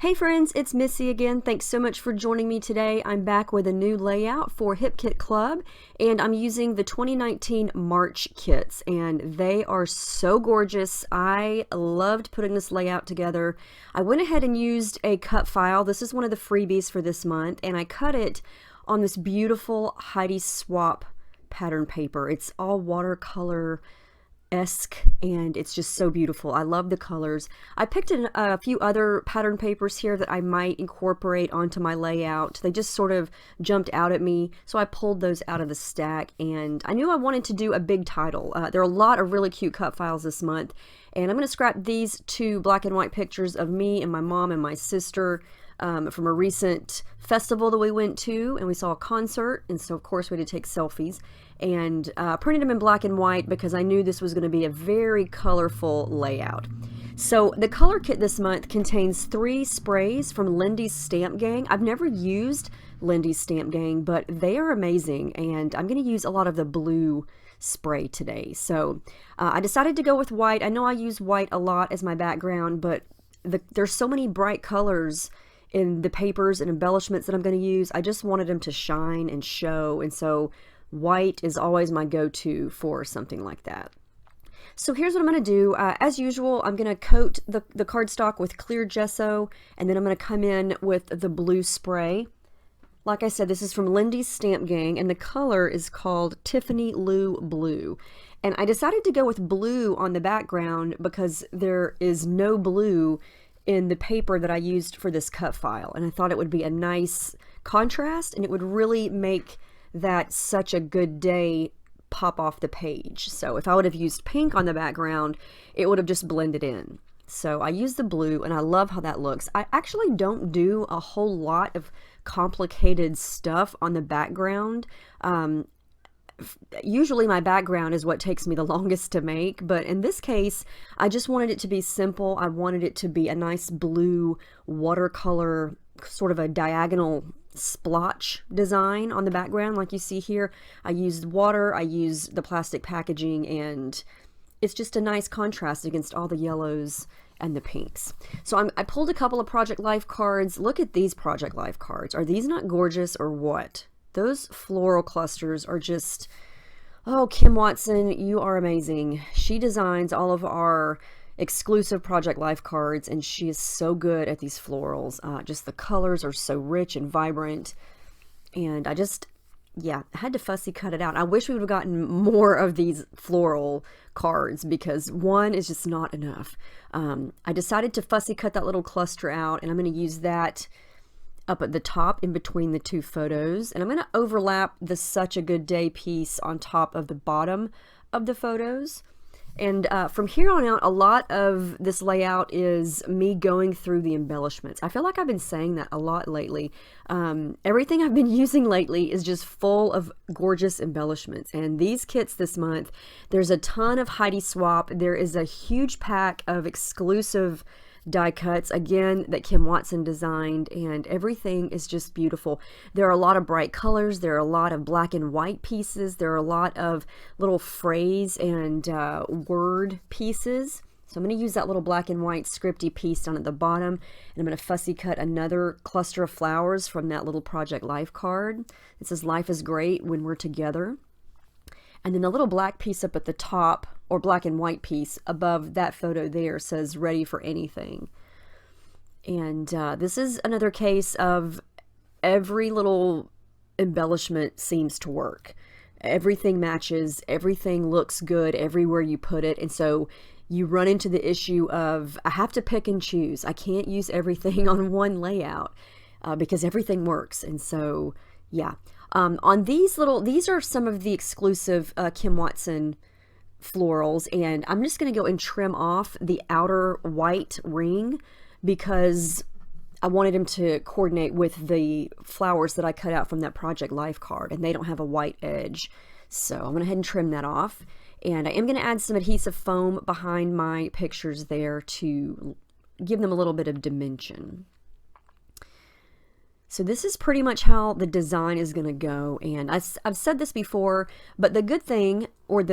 Hey friends, it's Missy again. Thanks so much for joining me today. I'm back with a new layout for Hip Kit Club, and I'm using the 2019 March kits, and they are so gorgeous. I loved putting this layout together. I went ahead and used a cut file. This is one of the freebies for this month, and I cut it on this beautiful Heidi Swap pattern paper. It's all watercolor esque, and it's just so beautiful. I love the colors. I picked a few other pattern papers here that I might incorporate onto my layout. They just sort of jumped out at me, so I pulled those out of the stack, and I knew I wanted to do a big title. There are a lot of really cute cut files this month, and I'm going to scrap these two black and white pictures of me and my mom and my sister from a recent festival that we went to, and we saw a concert, and so of course we had to take selfies, and printed them in black and white because I knew this was going to be a very colorful layout. So the color kit this month contains 3 sprays from Lindy's Stamp Gang. I've never used Lindy's Stamp Gang, but they are amazing, and I'm going to use a lot of the blue spray today. So I decided to go with white. I know I use white a lot as my background, but there's so many bright colors in the papers and embellishments that I'm going to use. I just wanted them to shine and show, and so white is always my go-to for something like that. So here's what I'm going to do. As usual, I'm going to coat the cardstock with clear gesso, and then I'm going to come in with the blue spray. Like I said, this is from Lindy's Stamp Gang, and the color is called Tiffany Lou Blue. And I decided to go with blue on the background because there is no blue in the paper that I used for this cut file, and I thought it would be a nice contrast, and it would really make that Such a Good Day pop off the page. So if I would have used pink on the background, it would have just blended in. So I used the blue, and I love how that looks. I actually don't do a whole lot of complicated stuff on the background. Usually my background is what takes me the longest to make, but in this case I just wanted it to be simple. I wanted it to be a nice blue watercolor, sort of a diagonal splotch design on the background like you see here. I used water, I used the plastic packaging, and it's just a nice contrast against all the yellows and the pinks. So I pulled a couple of Project Life cards. Look at these Project Life cards. Are these not gorgeous or what? Those floral clusters are just, oh, Kim Watson, you are amazing. She designs all of our exclusive Project Life cards, and she is so good at these florals. Just the colors are so rich and vibrant, and I had to fussy cut it out. I wish we would have gotten more of these floral cards because one is just not enough. I decided to fussy cut that little cluster out, and I'm going to use that up at the top in between the 2 photos, and I'm going to overlap the Such a Good Day piece on top of the bottom of the photos. And from here on out, a lot of this layout is me going through the embellishments. I feel like I've been saying that a lot lately. Everything I've been using lately is just full of gorgeous embellishments. And these kits this month, there's a ton of Heidi Swap. There is a huge pack of exclusive die cuts, again, that Kim Watson designed, and everything is just beautiful. There are a lot of bright colors. There are a lot of black and white pieces. There are a lot of little phrase and word pieces. So I'm going to use that little black and white scripty piece down at the bottom, and I'm going to fussy cut another cluster of flowers from that little Project Life card. It says, "Life is great when we're together." And then the little black piece up at the top, or black and white piece above that photo there, says "Ready for Anything." And this is another case of every little embellishment seems to work. Everything matches, everything looks good everywhere you put it, and so you run into the issue of, I have to pick and choose. I can't use everything on one layout because everything works. And so, yeah. On these are some of the exclusive Kim Watson florals, and I'm just going to go and trim off the outer white ring because I wanted them to coordinate with the flowers that I cut out from that Project Life card, and they don't have a white edge. So I'm going to go ahead and trim that off, and I am going to add some adhesive foam behind my pictures there to give them a little bit of dimension. So this is pretty much how the design is going to go, and I've said this before, but the good thing, or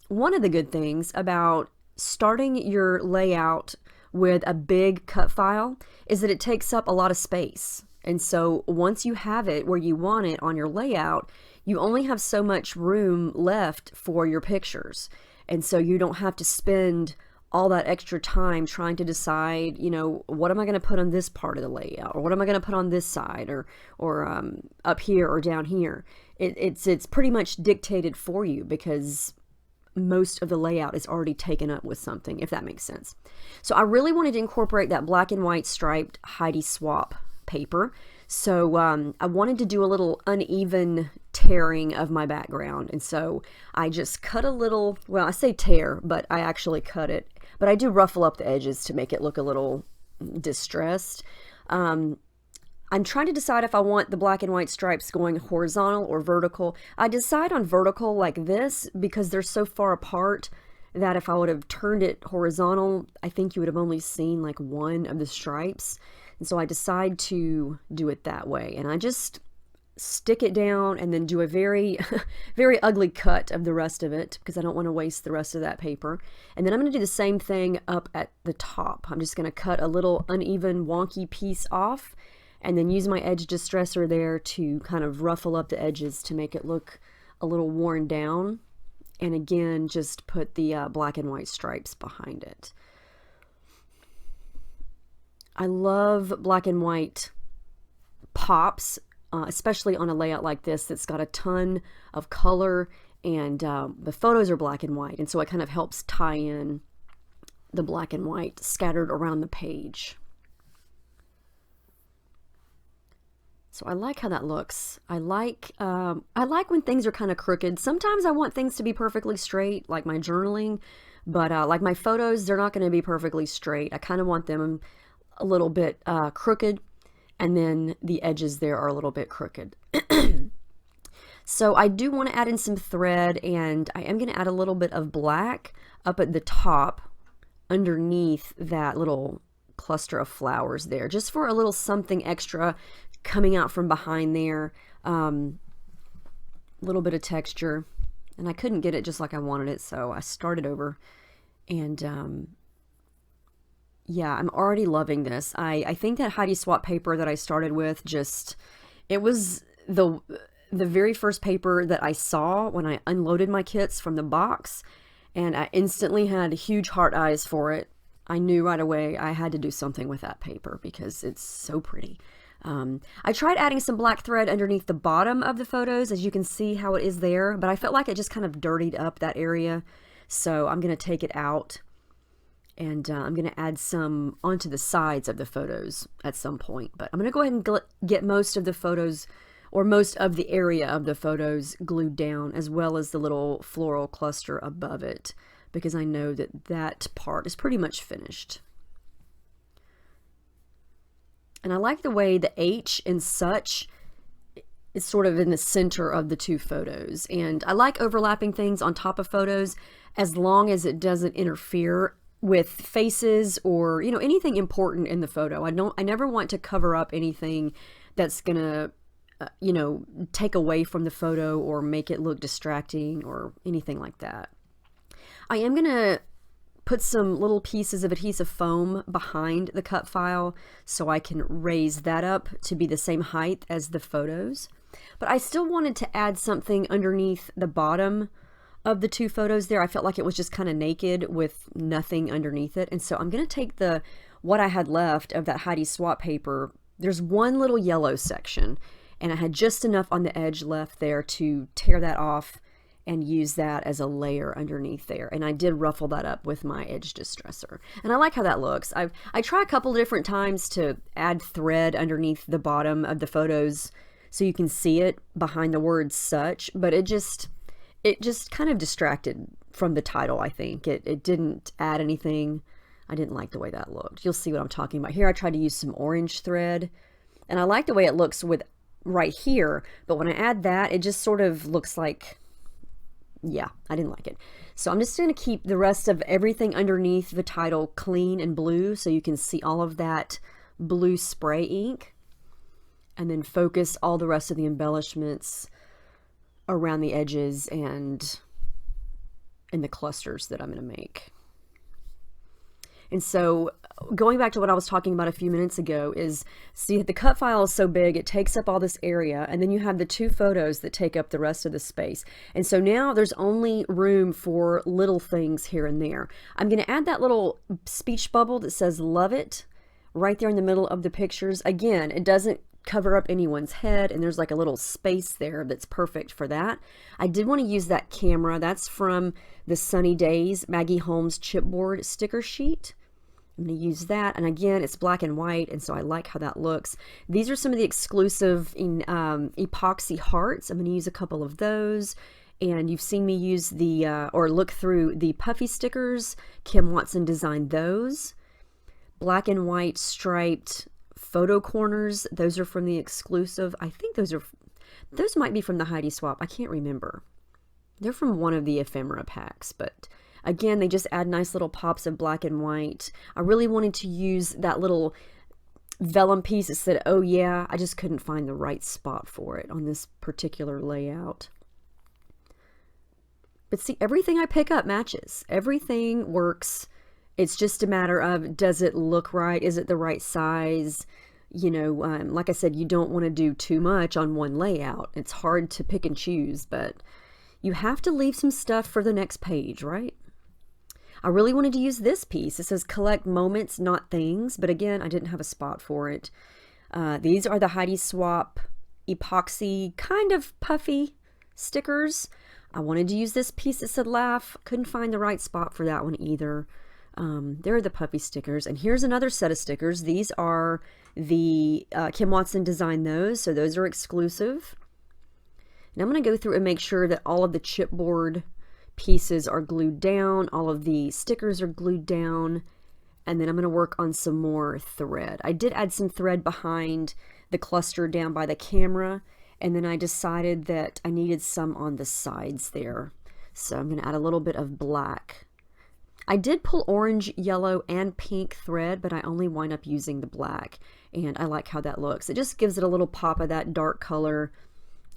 one of the good things about starting your layout with a big cut file is that it takes up a lot of space. And so once you have it where you want it on your layout, you only have so much room left for your pictures. And so you don't have to spend all that extra time trying to decide, you know, what am I going to put on this part of the layout, or what am I going to put on this side, or up here or down here. It's pretty much dictated for you because most of the layout is already taken up with something, if that makes sense. So I really wanted to incorporate that black and white striped Heidi Swapp paper. So I wanted to do a little uneven tearing of my background. And so I just cut a little, well, I say tear, but I actually cut it. But I do ruffle up the edges to make it look a little distressed. I'm trying to decide if I want the black and white stripes going horizontal or vertical. I decide on vertical like this because they're so far apart that if I would have turned it horizontal, I think you would have only seen like one of the stripes. And so I decide to do it that way. And I just stick it down and then do a very, very ugly cut of the rest of it because I don't want to waste the rest of that paper. And then I'm going to do the same thing up at the top. I'm just going to cut a little uneven, wonky piece off and then use my edge distressor there to kind of ruffle up the edges to make it look a little worn down. And again, just put the black and white stripes behind it. I love black and white pops, especially on a layout like this that's got a ton of color, and the photos are black and white, and so it kind of helps tie in the black and white scattered around the page. So I like how that looks. I like when things are kind of crooked. Sometimes I want things to be perfectly straight, like my journaling, but like my photos, they're not going to be perfectly straight. I kind of want them a little bit crooked, and then the edges there are a little bit crooked. So I do want to add in some thread, and I am going to add a little bit of black up at the top underneath that little cluster of flowers there, just for a little something extra coming out from behind there. A little bit of texture, and I couldn't get it just like I wanted it, so I started over. And yeah, I'm already loving this. I think that Heidi Swapp paper that I started with, it was the very first paper that I saw when I unloaded my kits from the box, and I instantly had huge heart eyes for it. I knew right away I had to do something with that paper because it's so pretty. I tried adding some black thread underneath the bottom of the photos, as you can see how it is there, but I felt like it just kind of dirtied up that area, so I'm going to take it out. And I'm going to add some onto the sides of the photos at some point. But I'm going to go ahead and get most of the photos, or most of the area of the photos, glued down, as well as the little floral cluster above it, because I know that that part is pretty much finished. And I like the way the H in such is sort of in the center of the two photos. And I like overlapping things on top of photos as long as it doesn't interfere with faces or, you know, anything important in the photo. I never want to cover up anything that's gonna you know, take away from the photo or make it look distracting or anything like that. I am gonna put some little pieces of adhesive foam behind the cut file so I can raise that up to be the same height as the photos, but I still wanted to add something underneath the bottom of the two photos there. I felt like it was just kind of naked with nothing underneath it. And so I'm going to take what I had left of that Heidi Swapp paper. There's one little yellow section, and I had just enough on the edge left there to tear that off and use that as a layer underneath there. And I did ruffle that up with my edge distressor. And I like how that looks. I try a couple different times to add thread underneath the bottom of the photos so you can see it behind the word such, but it just kind of distracted from the title, I think. It didn't add anything. I didn't like the way that looked. You'll see what I'm talking about here. I tried to use some orange thread, and I like the way it looks with right here, but when I add that, it just sort of looks like, yeah, I didn't like it. So I'm just going to keep the rest of everything underneath the title clean and blue so you can see all of that blue spray ink, and then focus all the rest of the embellishments around the edges and in the clusters that I'm going to make. And so going back to what I was talking about a few minutes ago is, see, the cut file is so big, it takes up all this area, and then you have the 2 photos that take up the rest of the space. And so now there's only room for little things here and there. I'm going to add that little speech bubble that says "love it" right there in the middle of the pictures. Again, it doesn't cover up anyone's head, and there's like a little space there that's perfect for that. I did want to use that camera. That's from the Sunny Days Maggie Holmes chipboard sticker sheet. I'm going to use that, and again, it's black and white, and so I like how that looks. These are some of the exclusive epoxy hearts. I'm going to use a couple of those, and you've seen me use the, or look through the puffy stickers. Kim Watson designed those. Black and white striped photo corners. Those are from the exclusive. I think those might be from the Heidi Swap. I can't remember. They're from one of the ephemera packs, but again, they just add nice little pops of black and white. I really wanted to use that little vellum piece that said, "Oh yeah." I just couldn't find the right spot for it on this particular layout. But see, everything I pick up matches. Everything works. It's just a matter of, does it look right? Is it the right size? You know, like I said, you don't want to do too much on one layout. It's hard to pick and choose, but you have to leave some stuff for the next page, right? I really wanted to use this piece. It says "collect moments, not things," but again, I didn't have a spot for it. These are the Heidi Swap epoxy kind of puffy stickers. I wanted to use this piece that said "laugh." Couldn't find the right spot for that one either. There are the puffy stickers, and here's another set of stickers. These are the Kim Watson designed those, so those are exclusive. And I'm going to go through and make sure that all of the chipboard pieces are glued down, all of the stickers are glued down, and then I'm going to work on some more thread. I did add some thread behind the cluster down by the camera, and then I decided that I needed some on the sides there. So I'm going to add a little bit of black. I did pull orange, yellow, and pink thread, but I only wind up using the black, and I like how that looks. It just gives it a little pop of that dark color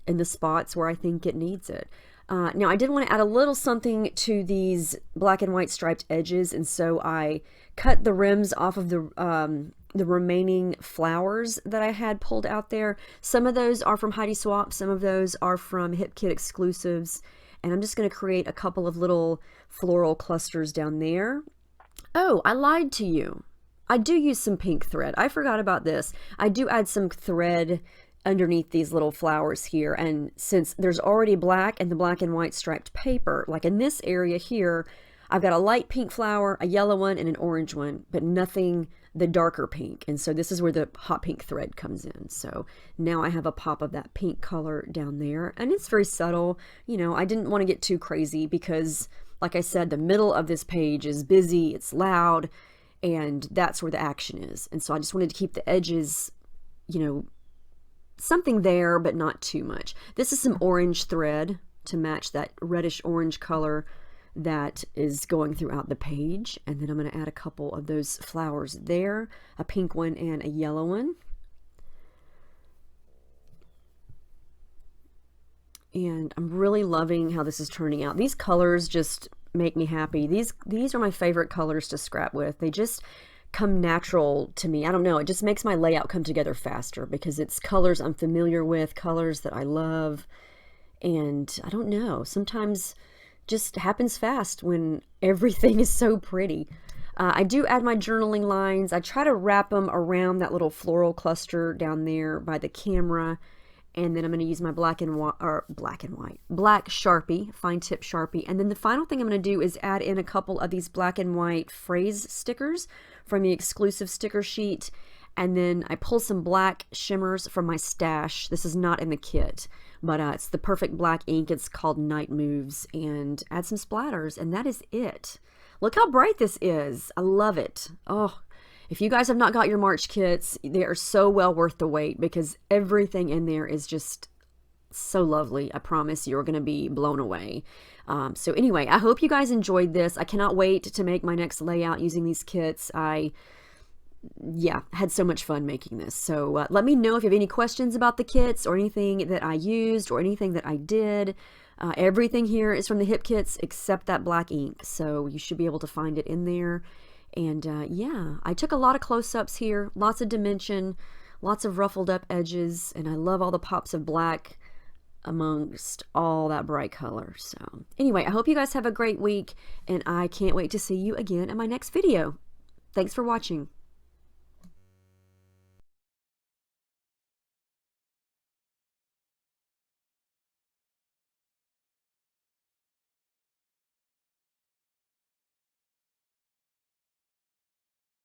in the spots where I think it needs it. Now, I did want to add a little something to these black and white striped edges, and so I cut the rims off of the remaining flowers that I had pulled out there. Some of those are from Heidi Swap, some of those are from Hip Kit exclusives, and I'm just going to create a couple of little floral clusters down there. Oh, I lied to you. I do use some pink thread. I forgot about this. I do add some thread underneath these little flowers here, and since there's already black and the black and white striped paper, like in this area here, I've got a light pink flower, a yellow one, and an orange one, but nothing the darker pink, and so this is where the hot pink thread comes in. So now I have a pop of that pink color down there, and it's very subtle. You know, I didn't want to get too crazy because, like I said, the middle of this page is busy, it's loud, and that's where the action is, and so I just wanted to keep the edges, you know, something there, but not too much. This is some orange thread to match that reddish orange color that is going throughout the page. And then I'm going to add a couple of those flowers there, a pink one and a yellow one. And I'm really loving how this is turning out. These colors just make me happy. These are my favorite colors to scrap with. They just come natural to me. I don't know, it just makes my layout come together faster because it's colors I'm familiar with, colors that I love, and I don't know, sometimes just happens fast when everything is so pretty. I do add my journaling lines. I try to wrap them around that little floral cluster down there by the camera, and then I'm going to use my black Sharpie, fine tip Sharpie. And then the final thing I'm going to do is add in a couple of these black and white phrase stickers from the exclusive sticker sheet. And then I pull some black shimmers from my stash. This is not in the kit, but it's the perfect black ink. It's called Night Moves, and add some splatters, and that is it. Look how bright this is. I love it. Oh, if you guys have not got your March kits, they are so well worth the wait because everything in there is just so lovely. I promise you're going to be blown away. So anyway, I hope you guys enjoyed this. I cannot wait to make my next layout using these kits. Yeah, had so much fun making this. So let me know if you have any questions about the kits or anything that I used or anything that I did. Everything here is from the Hip Kits except that black ink. So you should be able to find it in there. And yeah, I took a lot of close-ups here, lots of dimension, lots of ruffled up edges, and I love all the pops of black amongst all that bright color. So anyway, I hope you guys have a great week, and I can't wait to see you again in my next video. Thanks for watching.